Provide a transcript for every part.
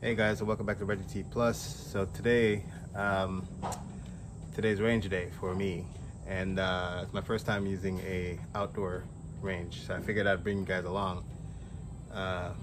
Hey guys, and welcome back to Reggie T Plus. So today, today's range day for me, and it's my first time using a outdoor range. So I figured I'd bring you guys along to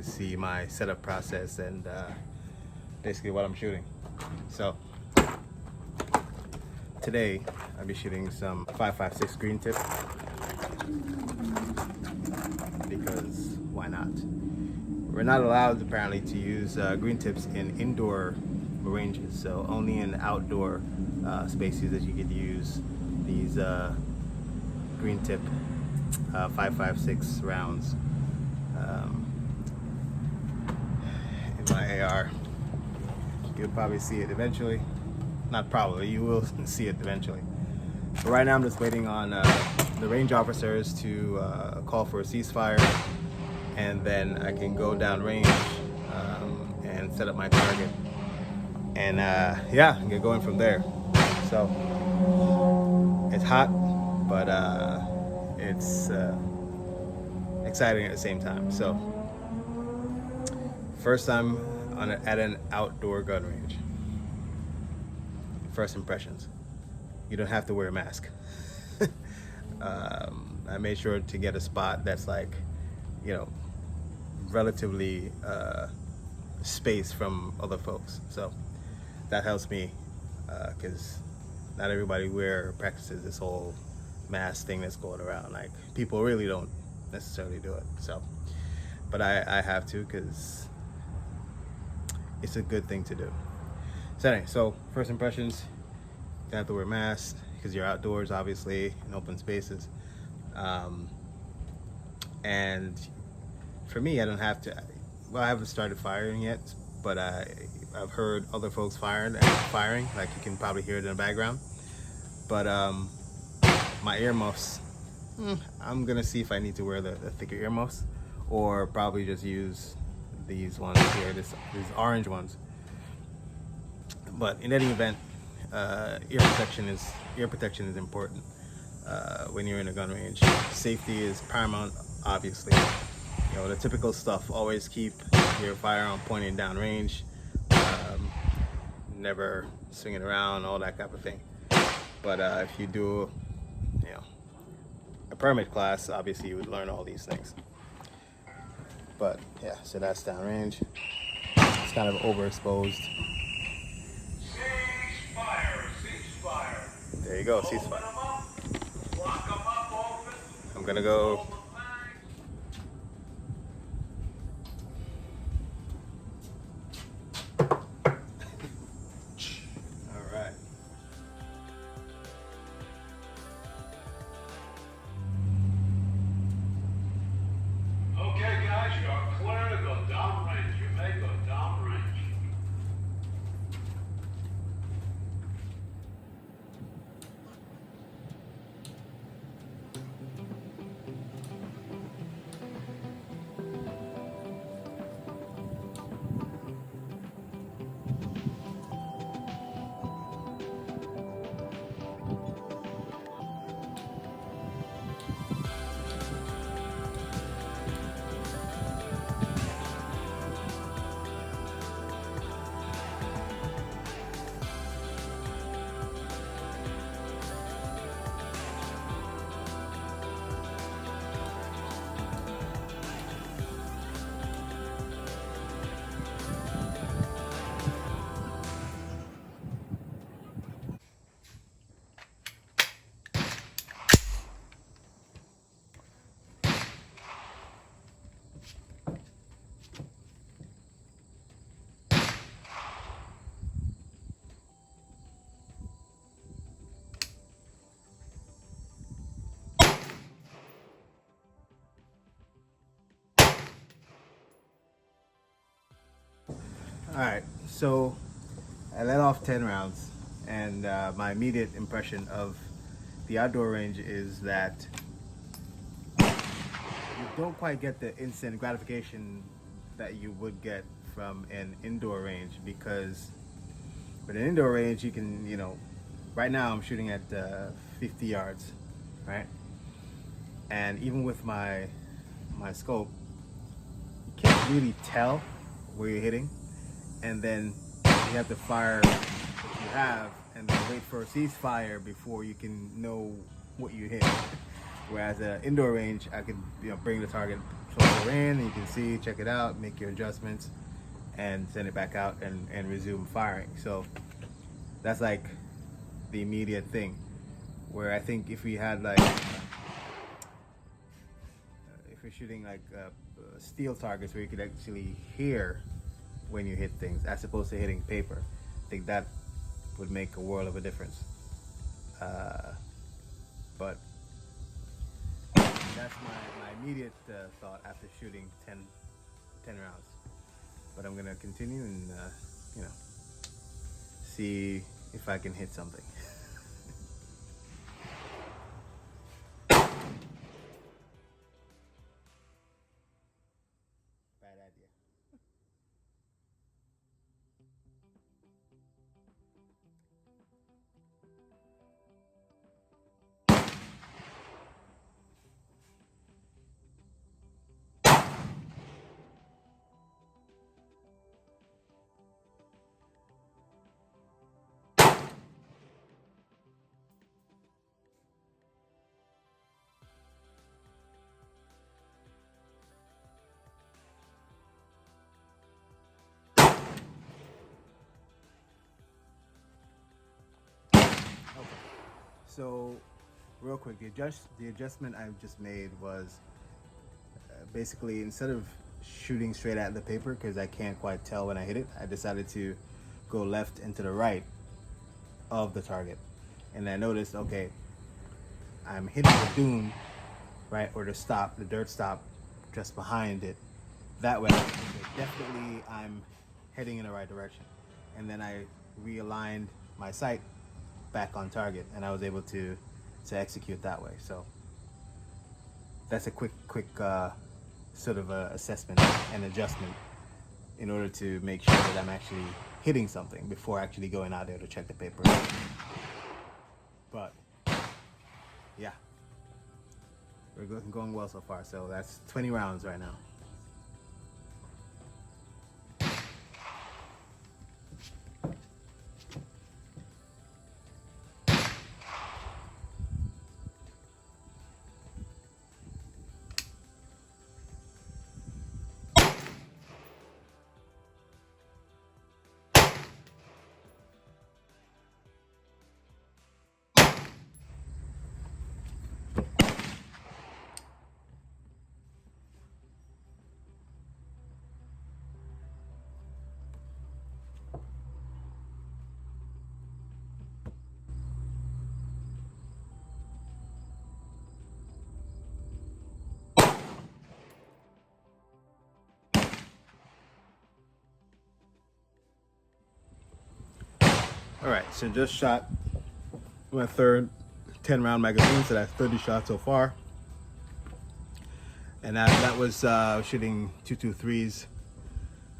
see my setup process and basically what I'm shooting. So today I'll be shooting some 5.56 green tip because why not? We're not allowed apparently to use green tips in indoor ranges, so only in outdoor spaces that you could use these green tip 5.56 rounds in my AR. You'll probably see it eventually. Not probably, you will see it eventually. But right now I'm just waiting on the range officers to call for a ceasefire, and then I can go down range and set up my target and yeah, get going from there. So it's hot, but it's exciting at the same time. So first time at an outdoor gun range. First impressions: you don't have to wear a mask. I made sure to get a spot that's like, you know, relatively spaced from other folks, so that helps me because not everybody practices this whole mask thing that's going around. Like, people really don't necessarily do it, so but I have to because it's a good thing to do. So anyway, so first impressions: you don't have to wear masks because you're outdoors, obviously, in open spaces. And for me, I don't have to. Well, I haven't started firing yet, but I've heard other folks firing. Like, you can probably hear it in the background. But my earmuffs, I'm gonna see if I need to wear the thicker earmuffs, or probably just use these ones here, these orange ones. But in any event, ear protection is important when you're in a gun range. Safety is paramount, obviously. You know, the typical stuff: always keep your firearm pointing down range, never swing it around, all that type of thing. But if you do, you know, a permit class, obviously you would learn all these things. But yeah, so that's downrange. It's kind of overexposed. Ceasefire. There you go, ceasefire. I'm gonna go. All right. Okay, guys, you are clear to go downrange. You may go downrange. All right. So I let off 10 rounds, and my immediate impression of the outdoor range is that you don't quite get the instant gratification that you would get from an indoor range, because with an indoor range you can, you know, right now I'm shooting at 50 yards, right? And even with my scope, you can't really tell where you're hitting. and then you have to fire what you have, and then wait for a ceasefire before you can know what you hit. Whereas an indoor range, I could bring the target closer in, and you can see, check it out, make your adjustments, and send it back out and resume firing. So that's like the immediate thing. Where I think if we had like if you're shooting like steel targets where you could actually hear when you hit things as opposed to hitting paper, I think that would make a world of a difference. But that's my immediate thought after shooting 10 rounds. But I'm gonna continue and see if I can hit something. Bad idea. So, real quick, the adjustment I just made was basically instead of shooting straight at the paper, because I can't quite tell when I hit it, I decided to go left and to the right of the target. And I noticed, okay, I'm hitting the dune, right, or the dirt stop just behind it. That way, okay, definitely I'm heading in the right direction. And then I realigned my sight back on target, and I was able to execute that way. So that's a quick sort of assessment and adjustment in order to make sure that I'm actually hitting something before actually going out there to check the paper. But yeah, we're going well so far. So that's 20 rounds right now. All right, so just shot my third 10-round magazine, so that's 30 shots so far. And that was shooting 223s,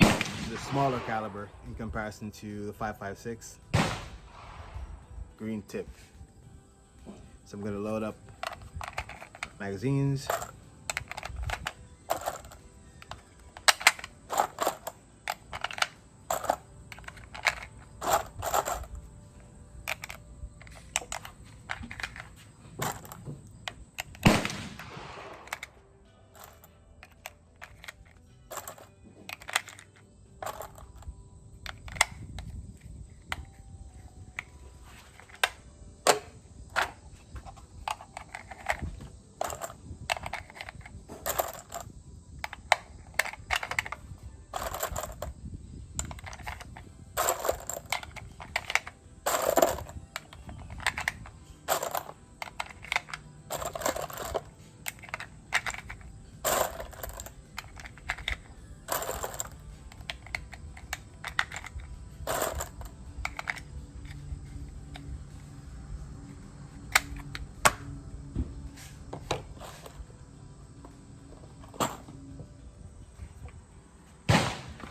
the smaller caliber in comparison to the 5.56 green tip. So I'm gonna load up magazines.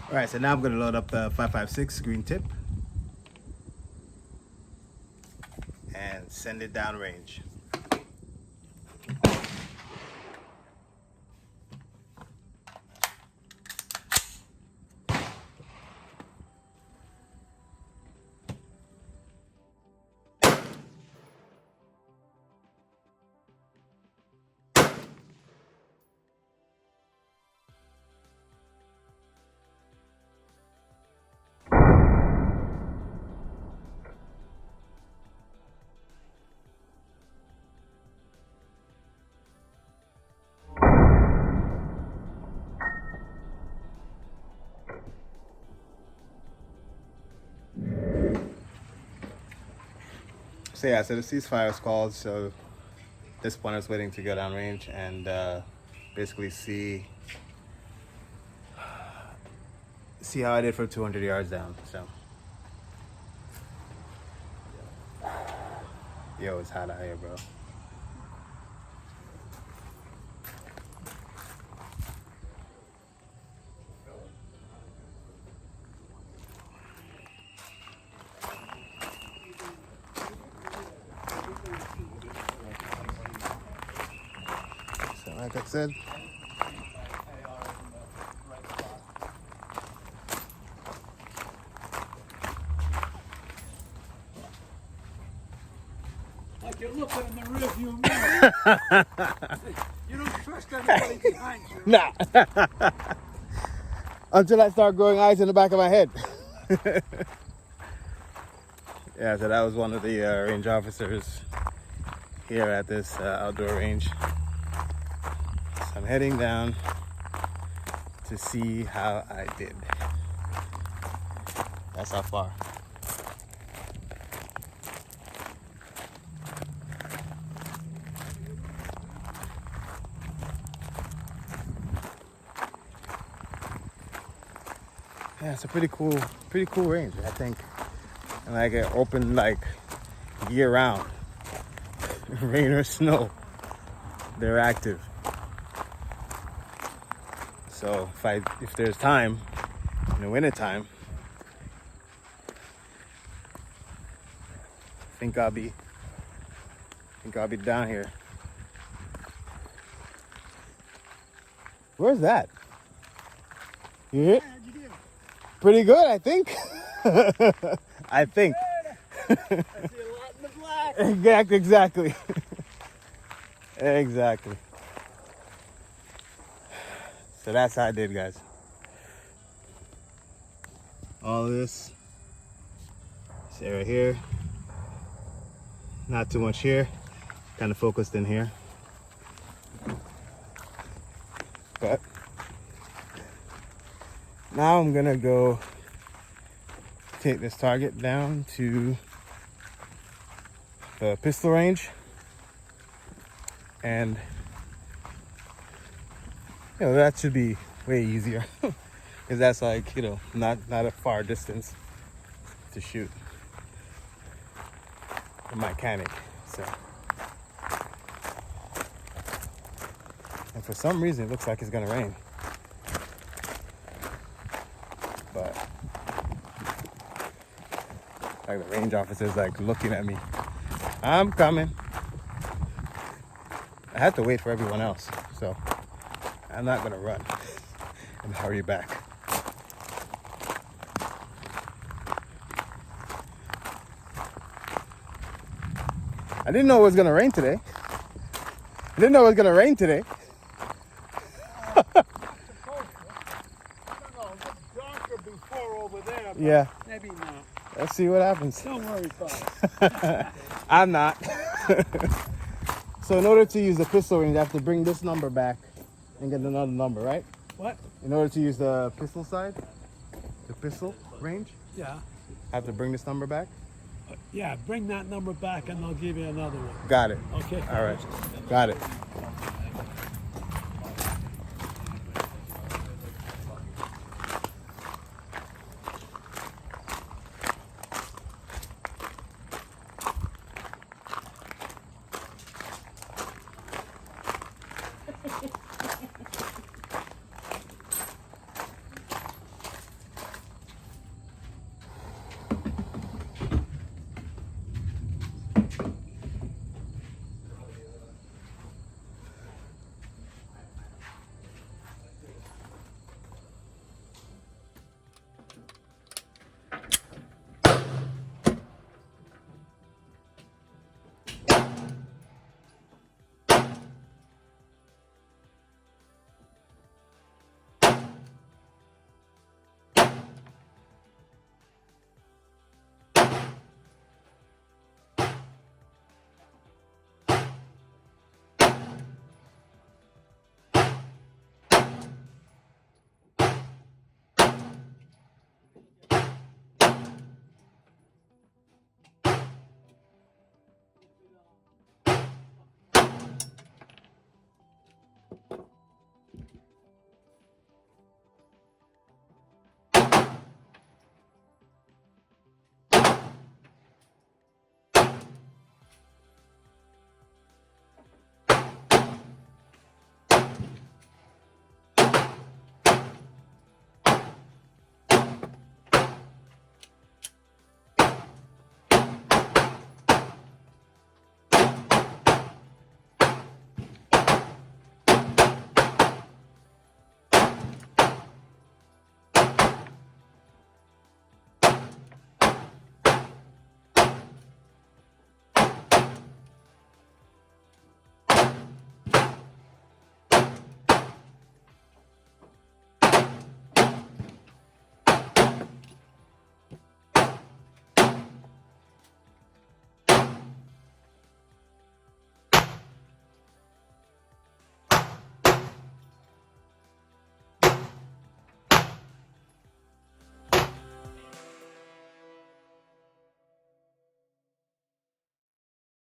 All right, so now I'm gonna load up the 5.56 green tip and send it downrange. So yeah, so the ceasefire is called. So this point I was waiting to go downrange and basically see how I did for 200 yards down. So yo, it's hot out here, bro. So like I said, Like you're looking in the rearview mirror. You don't trust anybody behind you. nah. Until I start growing eyes in the back of my head. Yeah, so that was one of the range officers here at this outdoor range. So I'm heading down to see how I did. That's how far. Yeah, it's a pretty cool range, I think. And like it open like year round. Rain or snow. They're active. So if there's time in the winter time, I think I'll be down here. Where's that? You hit? Pretty good, I think. I think. I see a lot in the black. Exactly. Exactly. So that's how I did, guys. All this area here. Not too much here. Kind of focused in here. But now I'm gonna go take this target down to the pistol range, and that should be way easier because that's like not a far distance to shoot a mechanic. So, and for some reason it looks like it's gonna rain, but like the range officer's like looking at me. I'm coming. I had to wait for everyone else, so I'm not gonna run and hurry back. I didn't know it was gonna rain today. Darker before over there. But Yeah, maybe not. let's see what happens. Don't worry about it. I'm not. So in order to use the pistol range, I have to bring this number back and get another number, right? What? In order to use the pistol side, the pistol range, Yeah. I have to bring this number back. Yeah, bring that number back and I'll give you another one. Got it. Okay. All right. Got it.